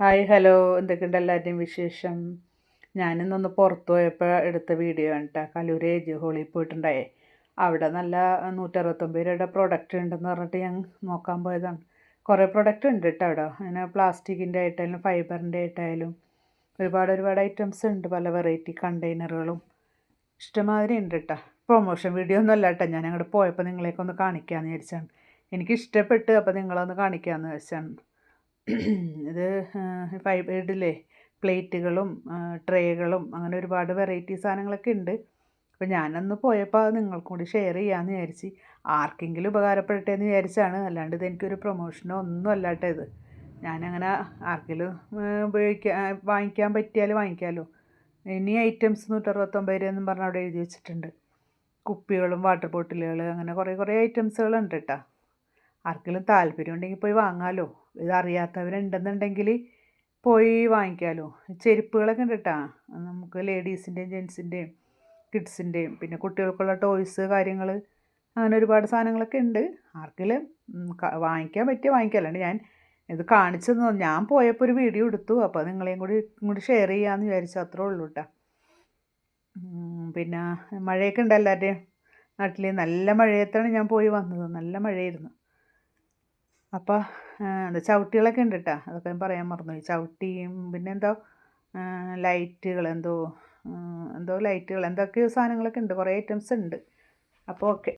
Hi hello എന്തൊക്കെയുണ്ട് എല്ലാവരുടെയും വിശേഷം. ഞാനിന്നൊന്ന് പുറത്ത് പോയപ്പോൾ എടുത്ത വീഡിയോ ആണ് കേട്ടോ. കലൂർ ഏജ് ഹോളിൽ പോയിട്ടുണ്ടായേ. അവിടെ നല്ല 169 രൂപയുടെ പ്രൊഡക്റ്റ് ഉണ്ടെന്ന് പറഞ്ഞിട്ട് ഞാൻ നോക്കാൻ പോയതാണ്. കുറേ പ്രൊഡക്റ്റ് ഉണ്ട് കേട്ടോ അവിടെ. അങ്ങനെ പ്ലാസ്റ്റിക്കിൻ്റെ ആയിട്ടായാലും ഫൈബറിൻ്റെ ആയിട്ടായാലും ഒരുപാട് ഐറ്റംസ് ഉണ്ട്. പല വെറൈറ്റി കണ്ടെയ്നറുകളും ഇഷ്ടമാതിരി ഉണ്ട് കേട്ടോ. പ്രൊമോഷൻ വീഡിയോ ഒന്നും അല്ല കേട്ടോ. ഞാൻ അങ്ങോട്ട് പോയപ്പോൾ നിങ്ങളെയൊക്കെ ഒന്ന് കാണിക്കാമെന്ന് വിചാരിച്ചാണ്. എനിക്കിഷ്ടപ്പെട്ട് അപ്പോൾ നിങ്ങളൊന്ന് കാണിക്കാമെന്ന് വെച്ചാണ്. ഇത് ഇതില്ലേ പ്ലേറ്റുകളും ട്രേകളും അങ്ങനെ ഒരുപാട് വെറൈറ്റി സാധനങ്ങളൊക്കെ ഉണ്ട്. അപ്പോൾ ഞാനന്ന് പോയപ്പോൾ അത് നിങ്ങൾക്കും കൂടി ഷെയർ ചെയ്യാമെന്ന് വിചാരിച്ച്. ആർക്കെങ്കിലും ഉപകാരപ്പെടട്ടെ എന്ന് വിചാരിച്ചാണ്. അല്ലാണ്ട് ഇതെനിക്കൊരു പ്രൊമോഷനോ ഒന്നും അല്ലാട്ടോ ഇത്. ഞാനങ്ങനെ ആർക്കെങ്കിലും വാങ്ങിക്കാൻ പറ്റിയാൽ വാങ്ങിക്കാമല്ലോ. ഇനി ഐറ്റംസ് 169 എന്നും പറഞ്ഞ് അവിടെ എഴുതി വെച്ചിട്ടുണ്ട്. കുപ്പികളും വാട്ടർ ബോട്ടിലുകൾ അങ്ങനെ കുറേ ഐറ്റംസുകളുണ്ട് കേട്ടോ. ആർക്കെങ്കിലും താല്പര്യം ഉണ്ടെങ്കിൽ പോയി വാങ്ങാമല്ലോ. ഇതറിയാത്തവരുണ്ടെന്നുണ്ടെങ്കിൽ പോയി വാങ്ങിക്കാമല്ലോ. ചെരുപ്പുകളൊക്കെ ഉണ്ട് കേട്ടോ. നമുക്ക് ലേഡീസിൻ്റെയും ജെൻസിൻ്റെയും കിഡ്സിൻ്റെയും പിന്നെ കുട്ടികൾക്കുള്ള ടോയ്സ് കാര്യങ്ങൾ അങ്ങനെ ഒരുപാട് സാധനങ്ങളൊക്കെ ഉണ്ട്. ആർക്കെങ്കിലും വാങ്ങിക്കാൻ പറ്റിയ വാങ്ങിക്കാം. അല്ലാണ്ട് ഞാൻ ഇത് കാണിച്ചു തന്നു. ഞാൻ പോയപ്പോൾ ഒരു വീഡിയോ എടുത്തു. അപ്പോൾ നിങ്ങളെയും കൂടി ഷെയർ ചെയ്യാമെന്ന് വിചാരിച്ചു. അത്രേ ഉള്ളൂ കേട്ടോ. പിന്നെ മഴയൊക്കെ ഉണ്ട് എല്ലാവരുടെയും നാട്ടിൽ. നല്ല മഴയത്താണ് ഞാൻ പോയി വന്നത്. നല്ല മഴയായിരുന്നു. അപ്പോൾ എന്താ ചവിട്ടികളൊക്കെ ഉണ്ട് കേട്ടോ. അതൊക്കെ ഞാൻ പറയാൻ മറന്നുപോയി. ചവിട്ടിയും പിന്നെ ലൈറ്റുകൾ എന്തോ ലൈറ്റുകൾ എന്തൊക്കെയോ സാധനങ്ങളൊക്കെ ഉണ്ട്. കുറേ ഐറ്റംസ് ഉണ്ട്. അപ്പോൾ ഓക്കെ.